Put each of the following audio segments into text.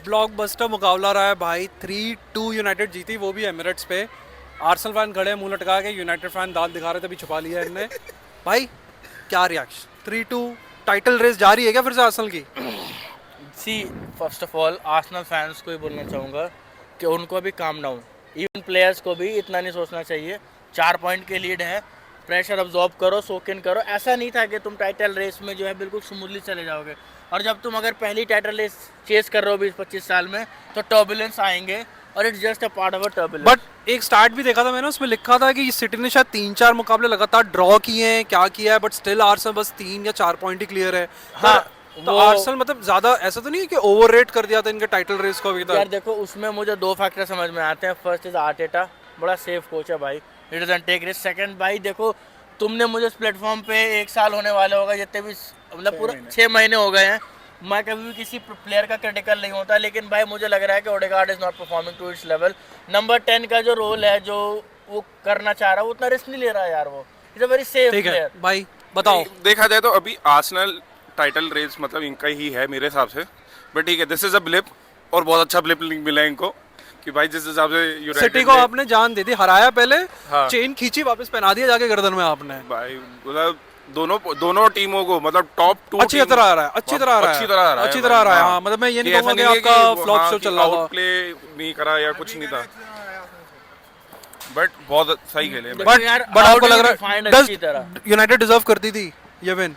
Blockbuster मुकाबला रहा है भाई। 3-2 यूनाइटेड जीती, वो भी एमिरेट्स पे। आर्सेनल फैन खड़े हैं मुंह लटका के, यूनाइटेड फैन दांत दिखा रहे थे, अभी छुपा लिया इनने। भाई क्या रिएक्शन? 3-2 टाइटल रेस जारी है क्या फिर से आर्सेनल की? See first of all Arsenal fans को ही बोलना चाहूँगा कि उनको भी काम डाउन, इवन प्लेयर्स को भी इतना नहीं सोचना चाहिए। 4 पॉइंट के लीड है, प्रेशर अब्जॉर्ब करो, सोक इन करो। ऐसा नहीं था कि तुम टाइटल रेस में जो है बिल्कुल स्मूथली चले जाओगे, और जब तुम अगर पहली टाइटल रेस चेस कर रहे हो 20-25 साल में तो टर्बुलेंस आएंगे, और it's just a part of a turbulence. But एक स्टार्ट भी देखा था मैंने, उसमें लिखा था कि सिटी ने शायद 3-4 मुकाबले लगातार ड्रॉ किए हैं, क्या किया है, बट स्टिल आर्सेनल बस 3 या 4 पॉइंट ही क्लियर है। हाँ, तो आर्सेनल मतलब ज्यादा ऐसा तो नहीं है कि ओवररेट कर दिया था इनके टाइटल रेस को अभी तक? यार देखो, उसमें मुझे 2 फैक्टर समझ में आते हैं। फर्स्ट इज आर्टेटा, बड़ा सेफ कोच है भाई, it doesn't take risk. Second भाई देखो, तुमने मुझे इस प्लेटफॉर्म पे 1 साल होने वाले होगा, जितने भी मतलब पूरा 6 महीने हो गए हैं, मैं कभी भी किसी प्लेयर का क्रिटिकल नहीं होता, लेकिन भाई मुझे लग रहा है कि Odegaard is not performing to its level. Number 10 का जो रोल है, जो वो करना चाह रहा है, वो उतना रिस्क नहीं ले रहा है यार, वो is a very safe player. भाई बताओ। देखा जाए तो अभी आर्सेनल टाइटल रेस मतलब इनका ही है मेरे हिसाब से, बट ठीक है, दिस इज अ ब्लिप, और बहुत अच्छा ब्लिप मिला इनको कि भाई जिस हिसाब से यूनाइटेड सिटी को आपने जान दे दी, हराया पहले, हाँ। चेन खींची, वापस पहना दिया जाके गर्दन में आपने। भाई मतलब दोनों टीमों को मतलब टॉप 2 अच्छी तरह आ रहा है, अच्छी तरह आ रहा है। हाँ, मतलब मैं ये नहीं कहूंगा कि आपका फ्लॉप शो चल रहा था, प्ले नहीं करा या कुछ नहीं था, बट बहुत सही खेले। बट आपको लग रहा है यूनाइटेड डिजर्व करती थी ये विन?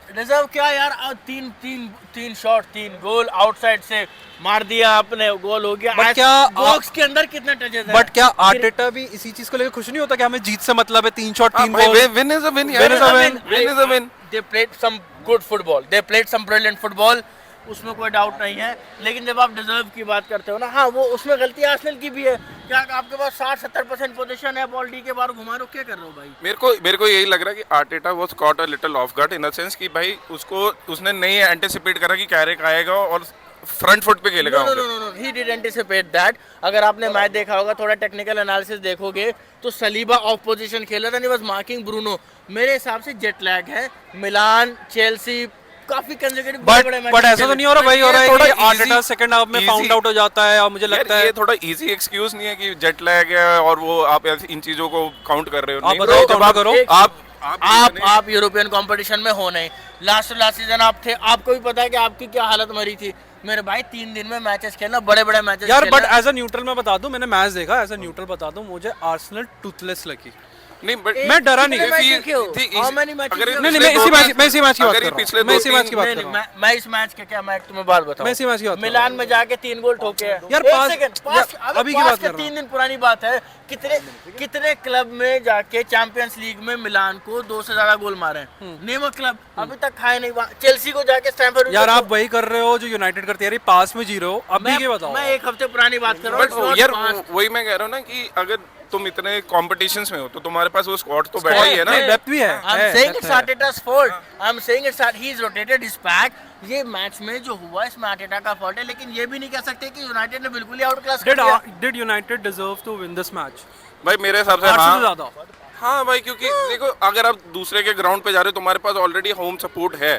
रिजर्व क्या यार, तीन शॉट, 3 गोल आउटसाइड से मार दिया आपने, गोल हो गया। बट क्या बॉक्स के अंदर कितने टचेस हैं? बट क्या आर्टेटा भी इसी चीज को लेकर खुश नहीं होता कि हमें जीत से मतलब है? 3 shot 3 goal, win is a win, win is a win. They played some good football, they played some brilliant football, उसमें कोई डाउट नहीं है। लेकिन जब आप डिजर्व की बात करते हो ना, हाँ वो उसमें गलती आर्सेनल की भी है। क्या आपके पास 60-70% पोजीशन है, बॉल डी के बाहर घुमा रहे हो, क्या कर रहे हो भाई? मेरे को यही लग रहा है कि Arteta was caught a little of guard in the sense कि भाई उसने नहीं एंटिसिपेट करा कि कैरेक आएगा और फ्रंट फुट पे खेलेगा। No, he did anticipate that. अगर आपने मैच देखा होगा, थोड़ा टेक्निकल एनालिसिस देखोगे, तो सलीबा ऑफ पोजीशन खेला था, नहीं बस मार्किंग ब्रूनो। मेरे हिसाब से जेट लैग है। मिलान, चेल्सी काफी कंसेक्यूटिव बड़े मैच, बट ऐसा तो नहीं हो रहा भाई, हो रहा है थोड़ा कि आर्टेटा सेकंड हाफ में फाउंड आउट हो जाता है, और मुझे लगता है ये थोड़ा इजी एक्सक्यूज नहीं है कि जेट लैग है और वो आप इन चीजों को काउंट कर रहे हो। आप बताओ, जब काउंट करो। आप यूरोपियन कंपटीशन में हो नहीं, लास्ट सीजन आप थे, आपको भी पता है कि आपकी क्या हालत मरी थी मेरे भाई। 3 दिन में मैचेस खेलना, बड़े मैचेस यार। बट एज अ न्यूट्रल मैं बता दूं, मैंने मैच देखा, एज अ न्यूट्रल बता दूं, मुझे आर्सेनल टूथलेस लगी। नहीं, बट मैं डरा नहीं। मैं इसी मैच की बात कर रहा हूं। मैं इस मैच के क्या, मैं तुम्हें बात बताऊं, मैं इसी मैच की बात कर रहा हूं। मिलान में जाके 3 गोल ठोके हैं यार, अभी की बात कर रहा हूं। 3 दिन पुरानी बात है। कितने क्लब में जाके चैंपियंस लीग में मिलान को 2 से ज्यादा गोल मारे हैं? नेम अ क्लब, अभी तक खाए नहीं। चेल्सी को जाके स्टैमफोर्ड। यार आप वही कर रहे हो जो यूनाइटेड करती है, यार पास में जी रहे हो। अभी के बताओ, मैं 1 हफ्ते पुरानी बात कर रहा हूं यार। वही मैं कह रहा हूँ ना कि अगर तुम इतने कॉम्पिटिशंस में हो तो तुम्हारे पास वो स्क्वाड तो बैठा ही है ना, डेप्थ भी है। I'm saying it's Arteta's fault. I'm saying it's he's rotated his pack. ये मैच में जो हुआ, इसमें आर्टेटा का फॉल्ट है, लेकिन ये भी नहीं कह सकते कि यूनाइटेड ने बिल्कुल ही आउट क्लास कर दिया। Did United deserve to win this match? भाई मेरे हिसाब से आर्सेनल हाँ। ज्यादा। हाँ भाई, क्योंकि देखो अगर आप दूसरे के ग्राउंड पे जा रहे हो, तुम्हारे पास ऑलरेडी होम सपोर्ट है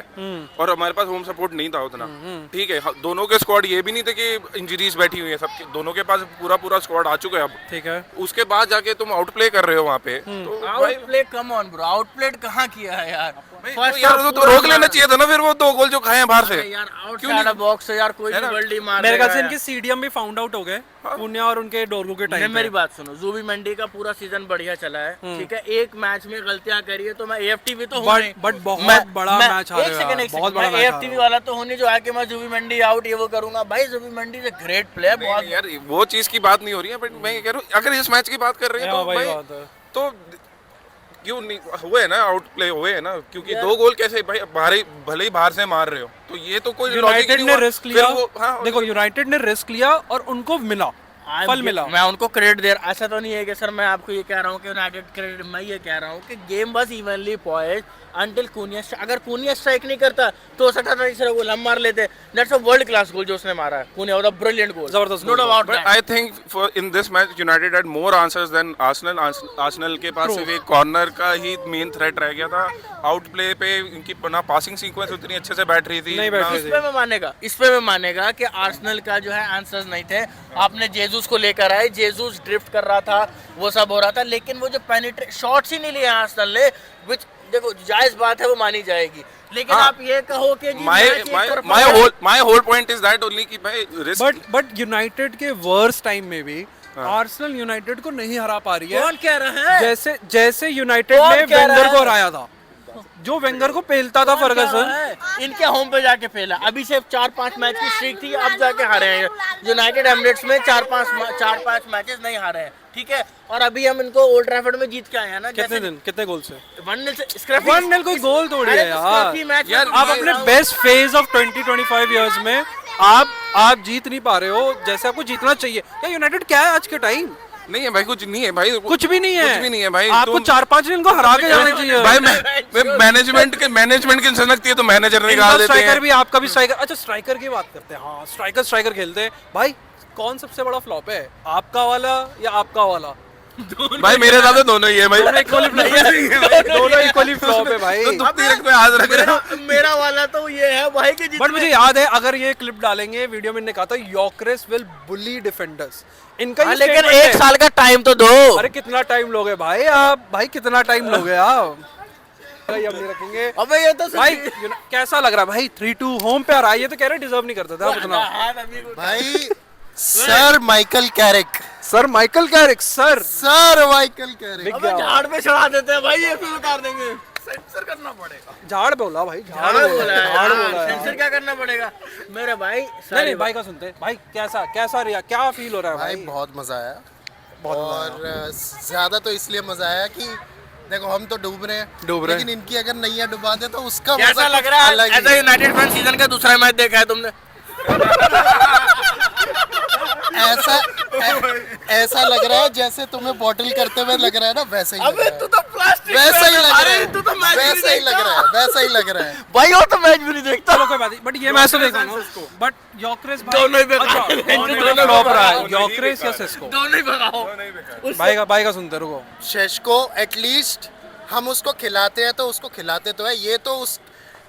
और हमारे पास होम सपोर्ट नहीं था उतना। ठीक है, दोनों के स्क्वाड ये भी नहीं थे कि इंजरीज बैठी हुई है सबके, दोनों के पास पूरा स्क्वाड आ चुका है अब। ठीक है, उसके बाद जाके तुम आउट प्ले कर रहे हो वहाँ पे, तो Outplay come on bro, outplayed कहाँ किया है यार? यार तो रोक लेना चाहिए था ना फिर वो 2 गोल जो खाए हैं बाहर से। यार आउटसाइड बॉक्स है यार, कोई भी वर्ल्डी मार मेरे ख्याल से देगा इनके सीडीएम भी फाउंड आउट हो गए, पुण्या और उनके डोरगू के टाइम पे। मेरी बात सुनो, जुबी मंडी का पूरा सीजन बढ़िया चला है, ठीक है। एक मैच में गलतियां करी है तो मैं एएफटीवी तो हूं नहीं, बट बहुत बड़ा मैच हारे एक सेकंड बहुत बड़ा मैच। एएफटीवी वाला तो होने जो आके मैं जुबी मंडी आउट ये वो करूंगा। भाई जुबी मंडी इज अ ग्रेट प्लेयर। बहुत यार वो चीज की बात नहीं हो रही है, बट मैं ये कह रहा हूँ अगर इस मैच की बात कर रहे हैं तो भाई तो क्यों नहीं हुए ना, आउट प्ले हुए है ना, क्योंकि 2 गोल कैसे भाई, भले ही बाहर से मार रहे हो, तो ये तो कोई यूनाइटेड ने रिस्क लिया। देखो यूनाइटेड ने रिस्क लिया और उनको मिला। फल मिला। मैं उनको क्रेडिट दे रहा, ऐसा तो नहीं है कि सर मैं आपको ये कह रहा हूँ कि यूनाइटेड क्रेडिट, मैं ये कह रहा हूँ कि गेम बस इवनली पॉइंट अंटिल कुनिया, अगर कुनिया स्ट्राइक नहीं करता तो हो सकता था तीसरा गोल हम मार लेते। दैट्स अ वर्ल्ड क्लास गोल जो उसने मारा है, कुनिया वाज अ ब्रिलियंट गोल, जबरदस्त no goal। Doubt But I think for in this match United had more answers than Arsenal. Arsenal के पास सिर्फ एक कॉर्नर का ही मेन थ्रेट रह गया था। आउट प्ले पे इनकी ना पासिंग सीक्वेंस उतनी अच्छे से बैठ रही थी, नहीं बैठ रही ना- थी। इस पे मैं मानेगा कि आर्सेनल का जो है आंसर्स नहीं थे। आपने जेसूस को लेकर आए, जेसूस ड्रिफ्ट कर रहा था, वो सब हो रहा था, लेकिन वो जो पेनिट्रेट शॉट्स ही नहीं लिए आर्सेनल ने, विच देखो जायज बात है, वो मानी जाएगी, लेकिन हाँ। आप ये कहो कि जी My मैच एक my तरफा my है। whole my whole point is that only कि भाई risk बट यूनाइटेड के वर्स्ट टाइम में भी आर्सेनल यूनाइटेड को नहीं हरा पा रही है। कौन कह रहा है? जैसे यूनाइटेड कौन ने कह रहा वेंगर को है? हराया था, जो वेंगर को पेलता था कौन कह फर्गसन। रहा है? इनके होम पे जाके फेला, अभी से 4-5 मैच की स्ट्रीक थी, अब जाके हारे हैं यूनाइटेड एमिरेट्स में। 4-5 मैचेस नहीं हारे हैं, ठीक है, और अभी हम इनको ओल्ड ट्रैफर्ड में जीत के आए हैं ना। कितने गोल से? 1-0 से स्क्रैपी, 1-0 कोई गोल थोड़ी है यार। यार, आप अपने बेस्ट फेज ऑफ 20-25 इयर्स में आप जीत नहीं पा रहे हो जैसे आपको जीतना चाहिए। या यूनाइटेड क्या है आज के टाइम? नहीं है भाई, कुछ नहीं है भाई, कुछ भी नहीं है, कुछ भी नहीं है भाई। आपको तुम- 4-5 दिन को हरा के जाना चाहिए भाई मैनेजमेंट की इंसान लगती है तो मैनेजर निकाल इनका देते स्ट्राइकर हैं। भी, आपका भी स्ट्राइकर। अच्छा स्ट्राइकर की बात करते हैं, हाँ स्ट्राइकर खेलते हैं भाई। कौन सबसे बड़ा फ्लॉप है, आपका वाला या आपका वाला? भाई मेरे हिसाब से दोनों ही है भाई। दोनों इक्वली फ्लॉप है भाई। तो दुखती रख पे हाथ रख रहे हो। मेरा वाला तो ये है भाई कि बट मुझे याद है, अगर ये क्लिप डालेंगे वीडियो में, कहा था योकेरेस विल बुली डिफेंडर्स। इनका ये लेकिन statement एक है। साल का टाइम तो दो। अरे कितना टाइम लोगे भाई आप? भाई कितना टाइम लोगे आप? भाई हम नहीं रखेंगे। अबे ये तो भाई कैसा लग रहा है भाई? 3-2 होम पे आ रहा है, ये तो कह रहे डिजर्व नहीं करता था उतना। भाई sir Michael Carrick, sir Michael Carrick, sir Michael Carrick. अबे झाड़ पे चढ़ा देते हैं भाई, ये फिर उतार देंगे। सेंसर करना पड़ेगा। झाड़ बोला भाई, झाड़ बोला है, झाड़ बोला है। सेंसर क्या करना पड़ेगा मेरे भाई? नहीं भाई का सुनते हैं। भाई कैसा रिया, क्या फील हो रहा है भाई भाई? बहुत मजा आया, और ज्यादा तो इसलिए मजा आया कि देखो हम तो डूब रहे हैं, लेकिन इनकी अगर नैया डुबा दे तो उसका कैसा मजा लग कुछ रहा है? अलग ही ऐसा यूनाइटेड फैन सीजन का दूसरा मैच देखा है तुमने? ऐसा लग रहा है जैसे तुम्हें बॉटल करते हुए लग रहा है ना, वैसे ही लग अबे रहा है। तू तो प्लास्टिक, वैसा ही लग रहा अरे है, तू तो मैच भी नहीं वैसा ही लग रहा है, वैसा ही लग रहा है। भाई वो तो मैच भी नहीं देखता। चलो कोई बात नहीं, बट ये मैच तो देखा ना। बट योकेरेस भाई दोनों ही बेकार अच्छा, हैं। दोनों फ्लॉप रहा है, योकेरेस या सेस्को। दोनों ही भगाओ। भाई का सुनते रुको। शेष्को एटलीस्ट हम उसको खिलाते हैं तो उसको खिलाते तो है, ये तो उस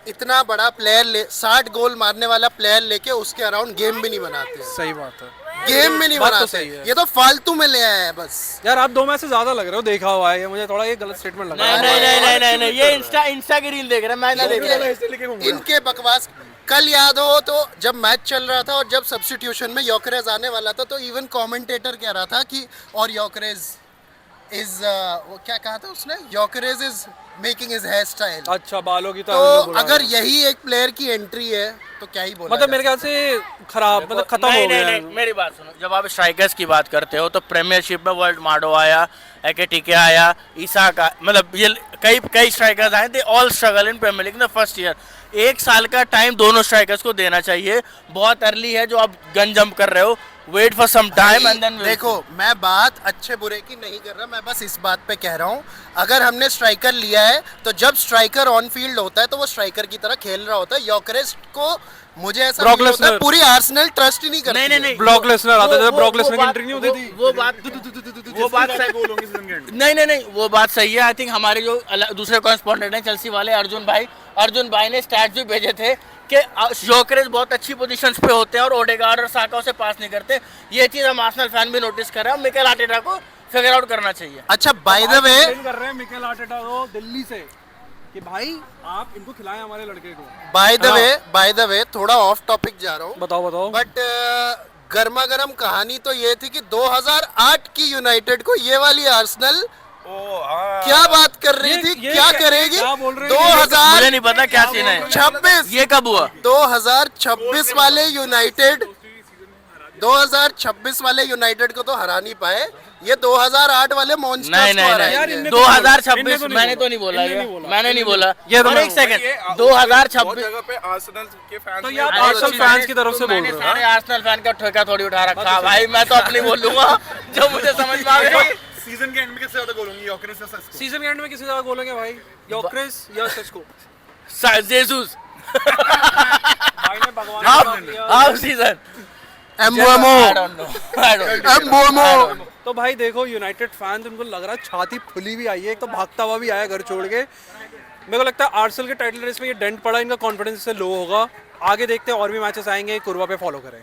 इतना बड़ा प्लेयर 60 गोल मारने वाला प्लेयर लेके उसके अराउंड गेम भी नहीं बनाते, सही बात है गेम में नहीं बात तो बनाते, सही है। ये तो फालतू में ले आया है बस। यार। आप 2 मैच से ज्यादा लग रहे हो, देखा हुआ है ये, मुझे थोड़ा ये गलत स्टेटमेंट लगा। नहीं, ये इंस्टा की रील देख रहा है, मैं ना देख रहा हूं। इनके बकवास। कल याद हो तो जब मैच चल रहा था और जब सब्स्टिट्यूशन में योकेरेज आने वाला था, तो इवन कमेंटेटर कह रहा था कि और योकेरेज इज वो क्या कहा था उसने, Gyokeres is making his hair style. अच्छा बालों की तो बोला अगर है। यही एक प्लेयर की एंट्री है तो क्या ही बोला मतलब मेरे ख्याल से खराब, मतलब खत्म हो गया है। मेरी बात सुनो, जब आप स्ट्राइकर्स की बात करते हो तो प्रीमियरशिप में वर्ल्ड मार्डो आया, एकेटिके आया, ईसा का, मतलब ये कई स्ट्राइकर्स आए, they all struggle in Premier League in the first year. 1 साल का टाइम दोनों स्ट्राइकर्स को देना चाहिए, बहुत अर्ली है जो आप गन जंप कर रहे हो। Wait for some time and then देखो मैं बात अच्छे बुरे की नहीं कर रहा, मैं बस इस बात पे कह रहा हूँ, अगर हमने स्ट्राइकर लिया है तो जब स्ट्राइकर ऑन फील्ड होता है तो वो स्ट्राइकर की तरह खेल रहा होता है। योकेरेस को मुझे ऐसा ब्रॉक फील होता है लेसनर। पूरी आर्सेनल ट्रस्ट ही नहीं करती है। नहीं ब्रॉक लेसनर आता था, ब्रॉक लेसनर की बात- एंट्री नहीं होती थी। वो बात नहीं, वो बात सही है। आई थिंक हमारे जो दूसरे कॉरेस्पॉन्डेंट हैं चेल्सी वाले, अर्जुन भाई ने स्टैट्स भी भेजे थे कि योकेरेस बहुत अच्छी पोजीशंस पे होते हैं और ओडेगार्ड और साका उसे पास नहीं करते। ये चीज हम आर्सेनल फैन भी नोटिस कर रहे हैं, मिकेल आर्टेटा को फिगर आउट करना चाहिए। अच्छा बाय द वे, कर रहे हैं मिकेल आर्टेटा को दिल्ली से कि भाई आप इनको खिलाएं हमारे लड़के को। बाय द वे थोड़ा ऑफ टॉपिक जा रहा हूँ, बताओ। बट गर्मा गर्म कहानी तो ये थी कि 2008 की यूनाइटेड को ये वाली आर्सेनल क्या बात कर रही थी, क्या करेगी। क्या बोल रहे हैं? 2000 मुझे नहीं पता क्या सीन है, 26 ये कब हुआ? 2026 वाले यूनाइटेड 2026 वाले यूनाइटेड को तो हरा नहीं पाए, ये 2008 वाले नहीं मॉन्स्टर्स नहीं को हराएंगे। यार, नहीं इनने तो नहीं बोला, 2026 इनने तो नहीं मैंने तो बोला, नहीं बोला इनने ये, नहीं बोला, मैंने नहीं बोला। ये तो और मैं एक बोला। सेकंड ये बहुत 2026 जगह पे आर्सेनल के फैंस तो ने ये आप अरे आर्सेनल तो फैंस की तरफ से बोल मैंने रहे हो सारे आर्सेनल फैन का ठेका थोड़ी उठा रखा भाई, मैं तो अपनी बोलूंगा जो मुझे समझ में आ गई। सीजन के एंड में किससे ज्यादा गोल होंगे, योकेरेस या सेस्को? सीजन के एंड में किसी जगह बोलेंगे भाई, योकेरेस या सेस्को? जेसूस भाई ने भगवान का नाम लिया। Half season Mbeumo, I don't know Mbeumo. तो भाई देखो यूनाइटेड फैंस, उनको लग रहा है छाती फुली भी आई है, एक तो भागता हुआ भी आया घर छोड़ के। मेरे को लगता है आर्सेनल के टाइटल रेस में ये डेंट पड़ा, इनका कॉन्फिडेंस इससे लो होगा। आगे देखते हैं और भी मैचेस आएंगे, कुरवा पे फॉलो करें।